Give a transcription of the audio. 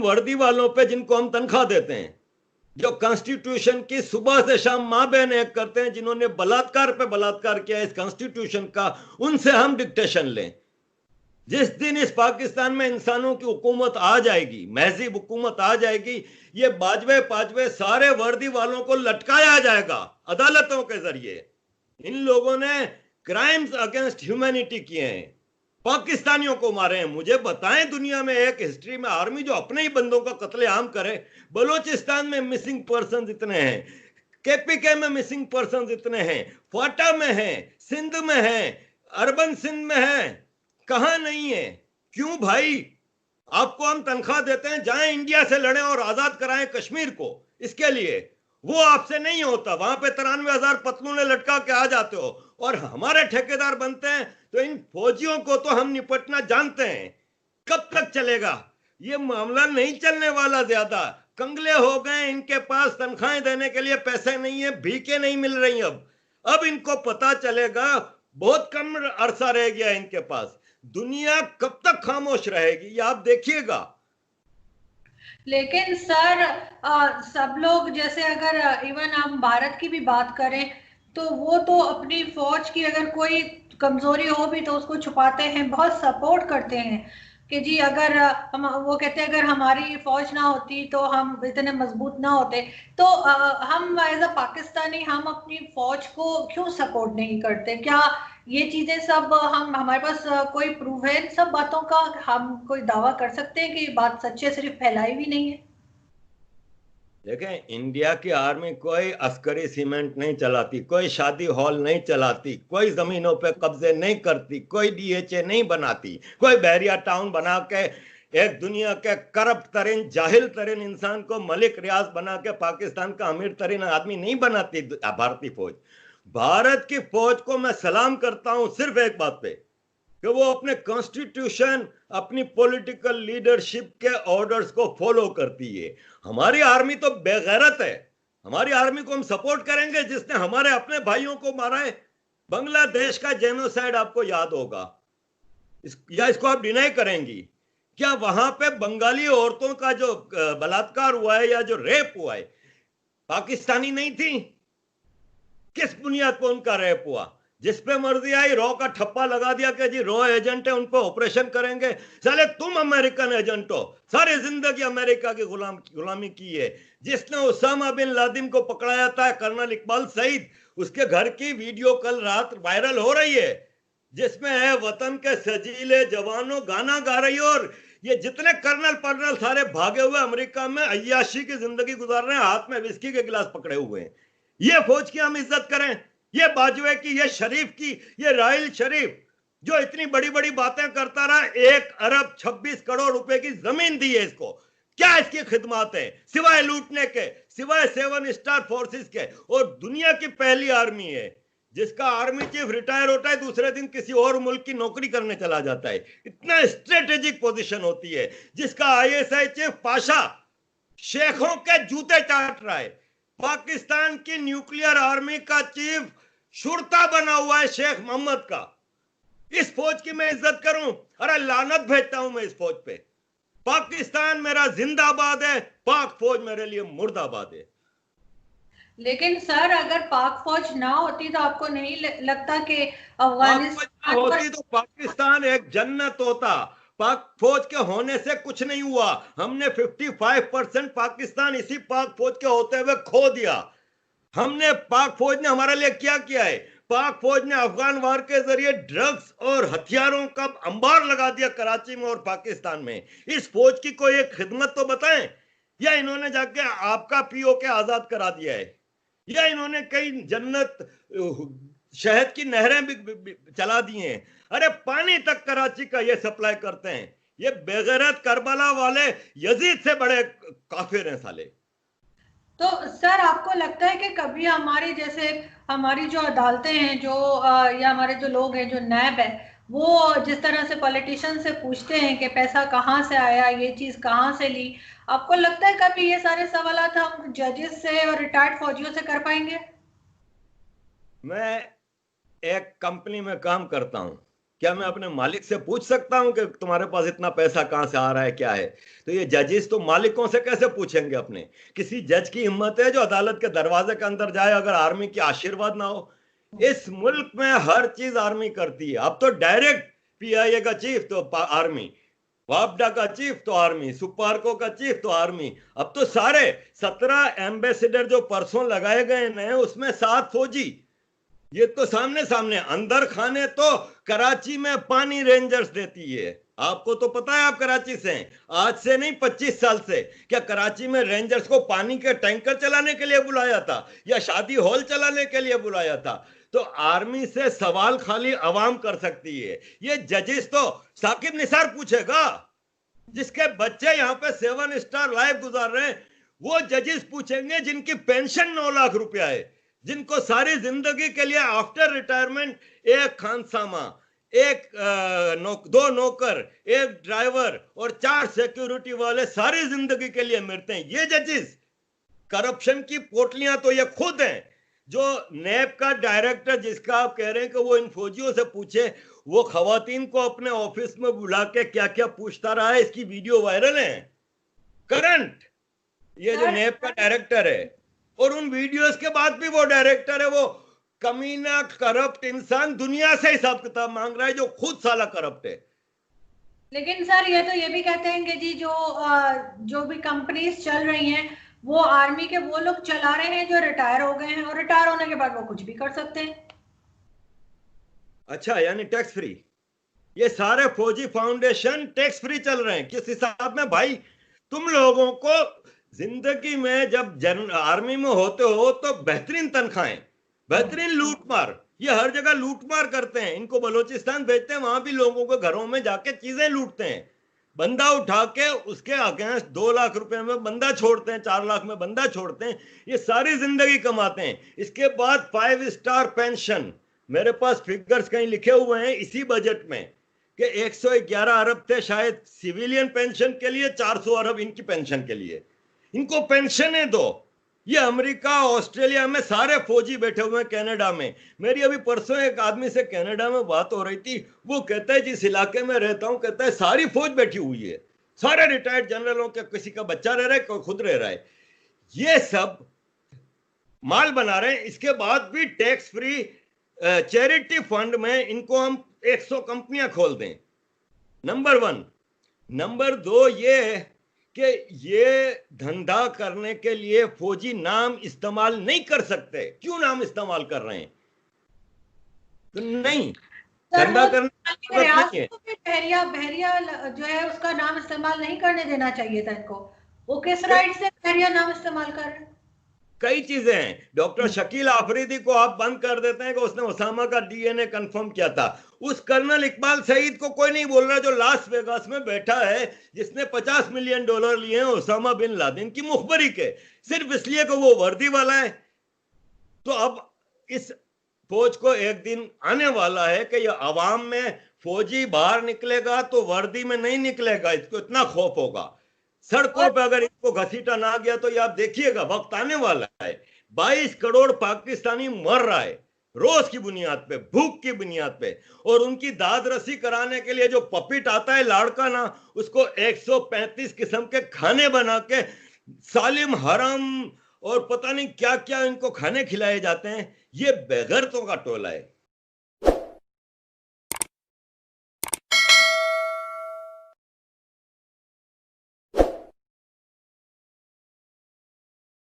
वर्दी वालों पे जिनको हम तनख्वाह देते हैं, जो कॉन्स्टिट्यूशन की सुबह से शाम मां बहन एक करते हैं, जिन्होंने बलात्कार पे बलात्कार किया इस कॉन्स्टिट्यूशन का, उनसे हम डिक्टेशन लें। जिस दिन इस पाकिस्तान में इंसानों की हुकूमत आ जाएगी, महज़िब हुकूमत आ जाएगी, ये बाजवे पाजवे सारे वर्दी वालों को लटकाया जाएगा अदालतों के जरिए। इन लोगों ने क्राइम्स अगेंस्ट ह्यूमैनिटी किए हैं, पाकिस्तानियों को मारे हैं। मुझे बताएं दुनिया में एक हिस्ट्री में आर्मी जो अपने ही बंदों का कत्लेआम करे। बलूचिस्तान में मिसिंग पर्सन इतने हैं, केपीके में मिसिंग पर्सन इतने हैं, क्वाटा में हैं, सिंध में हैं, अर्बन सिंध में हैं, कहां नहीं है? क्यों भाई? आपको हम तनख्वाह देते हैं, जाएं इंडिया से लड़ें और आजाद कराएं कश्मीर को, इसके लिए वो आपसे नहीं होता। वहां पे 93,000 पतलूने लटका के आ जाते हो और हमारे ठेकेदार बनते हैं। तो इन फौजियों को तो हम निपटना जानते हैं। कब तक चलेगा ये मामला? नहीं चलने वाला। ज्यादा कंगले हो गए, इनके पास तनख्वाहें देने के लिए पैसे नहीं है, भीखे नहीं मिल रही। अब इनको पता चलेगा, बहुत कम अरसा रह गया इनके पास। दुनिया कब तक खामोश रहेगी, ये आप देखिएगा। लेकिन सर सब लोग, जैसे अगर इवन हम भारत की भी बात करें तो वो तो अपनी फौज की अगर कोई कमजोरी हो भी तो उसको छुपाते हैं, बहुत सपोर्ट करते हैं कि जी अगर हम, वो कहते हैं अगर हमारी फौज ना होती तो हम इतने मजबूत ना होते। तो हम एज अ पाकिस्तानी हम अपनी फौज को क्यों सपोर्ट नहीं करते? क्या ये चीजें सब हम, हमारे पास कोई प्रूफ है इन सब बातों का? हम कोई दावा कर सकते हैं कि ये बात सच्ची है, सिर्फ फैलाई भी नहीं है? देखें, इंडिया की आर्मी कोई अस्करी सीमेंट नहीं चलाती, कोई शादी हॉल नहीं चलाती, कोई जमीनों पे कब्जे नहीं करती, कोई डीएचए नहीं बनाती, कोई बहरिया टाउन बना के एक दुनिया के करप्ट तरीन जाहिल तरीन इंसान को मलिक रियाज बना के पाकिस्तान का अमीर तरीन आदमी नहीं बनाती भारतीय फौज। भारत की फौज को मैं सलाम करता हूं सिर्फ एक बात पे, कि वो अपने कॉन्स्टिट्यूशन, अपनी पॉलिटिकल लीडरशिप के ऑर्डर्स को फॉलो करती है। हमारी आर्मी तो बेगैरत है। हमारी आर्मी को हम सपोर्ट करेंगे जिसने हमारे अपने भाइयों को मारा है। बांग्लादेश का जेनोसाइड आपको याद होगा, या इसको आप डिनाई करेंगी? क्या वहां पे बंगाली औरतों का जो बलात्कार हुआ है या जो रेप हुआ है, पाकिस्तानी नहीं थी? किस बुनियाद पर उनका रेप हुआ? जिस पे मर्जी आई रॉ का ठप्पा लगा दिया कि जी रॉ एजेंट है, उन पर ऑपरेशन करेंगे। साले तुम अमेरिकन एजेंट हो, सारी जिंदगी अमेरिका की गुलामी की है। जिसने उसामा बिन लादेन को पकड़ाया था, कर्नल इकबाल सईद, उसके घर की वीडियो कल रात वायरल हो रही है, जिसमें है वतन के सजीले जवानों गाना गा रही हो। और ये जितने कर्नल पर्नल सारे भागे हुए अमेरिका में अय्याशी की जिंदगी गुजार रहे हैं, हाथ में विस्की के गिलास पकड़े हुए हैं। ये फौज की हम इज्जत करें? ये बाजवे की, ये शरीफ की, ये राहिल शरीफ जो इतनी बड़ी बड़ी बातें करता रहा, 1 अरब 26 करोड़ रुपए की जमीन दी है इसको, क्या इसकी खिदमत है सिवाय लूटने के, सिवाय 7 स्टार फोर्सेस के? और दुनिया की पहली आर्मी है जिसका आर्मी चीफ रिटायर होता है, दूसरे दिन किसी और मुल्क की नौकरी करने चला जाता है। इतना स्ट्रेटेजिक पोजीशन होती है। जिसका आईएसआई चीफ पाशा शेखों के जूते चाट रहा है। पाकिस्तान की न्यूक्लियर आर्मी का चीफ शुरता बना हुआ है शेख मोहम्मद का। इस फौज की मैं इज्जत करूं? अरे लानत भेजता हूं मैं इस फौज पे। पाकिस्तान मेरा जिंदाबाद है, पाक फौज मेरे लिए मुर्दाबाद है। लेकिन सर अगर पाक फौज ना होती तो आपको नहीं लगता कि अफगानिस्तान होती तो पाकिस्तान एक जन्नत होता। पाक फौज के होने से कुछ नहीं हुआ। हमने 55% पाकिस्तान इसी पाक फौज के होते हुए खो दिया। हमने, पाक फौज ने हमारे लिए क्या किया है? पाक फौज ने अफगान वार के जरिए ड्रग्स और हथियारों का अंबार लगा दिया कराची में और पाकिस्तान में। इस फौज की कोई एक खिदमत तो बताएं। या इन्होंने जाके आपका पीओके आजाद करा दिया है, या इन्होंने कई जन्नत शहद की नहरें भी चला दी हैं। अरे पानी तक कराची का ये सप्लाई करते हैं। ये बेगैरत करबला वाले यजीद से बड़े काफिर हैं साले। तो सर आपको लगता है कि कभी हमारी, जैसे हमारी जो अदालतें हैं, जो या हमारे जो लोग हैं, जो नैब है, वो जिस तरह से पॉलिटिशियन से पूछते हैं कि पैसा कहाँ से आया, ये चीज कहाँ से ली, आपको लगता है कभी ये सारे सवालात हम जजेस से और रिटायर्ड फौजियों से कर पाएंगे? मैं एक कंपनी में काम करता हूं, क्या मैं अपने मालिक से पूछ सकता हूं कि तुम्हारे पास इतना पैसा कहां से आ रहा है, क्या है? तो ये जजेस तो मालिकों से कैसे पूछेंगे अपने? किसी जज की हिम्मत है जो अदालत के दरवाजे के अंदर जाए अगर आर्मी की आशीर्वाद ना हो? इस मुल्क में हर चीज आर्मी करती है। अब तो डायरेक्ट पीआईए का चीफ तो आर्मी, वापडा का चीफ तो आर्मी, सुपार्को का चीफ तो आर्मी। अब तो सारे 17 एम्बेसडर जो परसों लगाए गए हैं उसमें 7 फौजी। ये तो सामने सामने। अंदर खाने तो कराची में पानी रेंजर्स देती है। आपको तो पता है, आप कराची से हैं। आज से नहीं 25 साल से। क्या कराची में रेंजर्स को पानी के टैंकर चलाने के लिए बुलाया था या शादी हॉल चलाने के लिए बुलाया था? तो आर्मी से सवाल खाली अवाम कर सकती है। ये जजेस तो साकिब निसार पूछेगा, जिसके बच्चे यहाँ पे 7 स्टार लाइफ गुजार रहे हैं। वो जजेस पूछेंगे जिनकी पेंशन 9 लाख रुपया है, जिनको सारी जिंदगी के लिए आफ्टर रिटायरमेंट एक खानसामा, एक 2 नौकर, एक ड्राइवर और 4 सिक्योरिटी वाले सारी जिंदगी के लिए मिलते हैं। ये जजेस करप्शन की पोटलियां तो ये खुद हैं। जो नैब का डायरेक्टर जिसका आप कह रहे हैं कि वो इन फौजियों से पूछे, वो खवातीन को अपने ऑफिस में बुला के क्या क्या पूछता रहा है, इसकी वीडियो वायरल है करंट। ये जो नैब का डायरेक्टर है, और उन वीडियोस के बाद भी वो डायरेक्टर है, वो कमीना करप्ट इंसान दुनिया से हिसाब किताब मांग रहा है, जो खुद साला करप्ट है। लेकिन सर ये तो ये भी कहते हैं कि जी जो भी कंपनीज चल रही हैं वो आर्मी के वो लोग चला रहे हैं जो रिटायर हो गए हैं, और रिटायर होने के बाद वो कुछ भी कर सकते हैं। अच्छा, यानी टैक्स फ्री। ये सारे फौजी फाउंडेशन टैक्स फ्री चल रहे हैं। किस हिसाब में भाई? तुम लोगों को जिंदगी में जब आर्मी में होते हो तो बेहतरीन तनख्वाहें, बेहतरीन लूटमार, ये हर जगह लूटमार करते हैं। इनको बलोचिस्तान भेजते हैं, वहां भी लोगों के घरों में जाके चीजें लूटते हैं। बंदा उठा के उसके अगेंस्ट 2 लाख रुपए में बंदा छोड़ते हैं, 4 लाख में बंदा छोड़ते हैं। ये सारी जिंदगी कमाते हैं। इसके बाद 5 स्टार पेंशन, मेरे पास फिगर्स कहीं लिखे हुए हैं इसी बजट में कि 111 अरब थे शायद सिविलियन पेंशन के लिए, 400 अरब इनकी पेंशन के लिए। इनको पेंशनें दो। ये अमेरिका, ऑस्ट्रेलिया में सारे फौजी बैठे हुए हैं, कनाडा में। मेरी अभी परसों एक आदमी से कनाडा में बात हो रही थी। वो कहता है जिस इलाके में रहता हूं, कहता है सारी फौज बैठी हुई है, सारे रिटायर्ड जनरलों के, किसी का बच्चा रह रहा है, कोई खुद रह रहा है। ये सब माल बना रहे हैं। इसके बाद भी टैक्स फ्री चैरिटी फंड में इनको हम 100 कंपनियां खोल दें, नंबर 1। नंबर 2 ये कि ये धंधा करने के लिए फौजी नाम इस्तेमाल नहीं कर सकते। क्यों नाम इस्तेमाल कर रहे हैं? तो नहीं, धंधा करने की जरूरत नहीं है। बहरिया बहरिया जो है उसका नाम इस्तेमाल नहीं करने देना चाहिए था इनको। वो किस राइट से बहरिया नाम इस्तेमाल कर रहे हैं? कई चीजें हैं। डॉक्टर शकील आफरीदी को आप बंद कर देते हैं कि उसने ओसामा का डीएनए कंफर्म किया था। उस कर्नल इकबाल सईद को कोई नहीं बोल रहा जो लास वेगास में बैठा है, जिसने $50 मिलियन लिए हैं ओसामा बिन लादेन की मुखबरी के, सिर्फ इसलिए कि वो वर्दी वाला है। तो अब इस फौज को एक दिन आने वाला है कि ये अवाम में फौजी बाहर निकलेगा तो वर्दी में नहीं निकलेगा, इसको इतना खौफ होगा। सड़कों पे अगर इनको घसीटा ना गया तो ये आप देखिएगा, वक्त आने वाला है। 22 करोड़ पाकिस्तानी मर रहा है रोज की बुनियाद पे, भूख की बुनियाद पे। और उनकी दाद रसी कराने के लिए जो पपिट आता है लाड़का ना, उसको 135 किस्म के खाने बना के सालिम हराम और पता नहीं क्या क्या इनको खाने खिलाए जाते हैं। ये बेगैरतों का टोला है।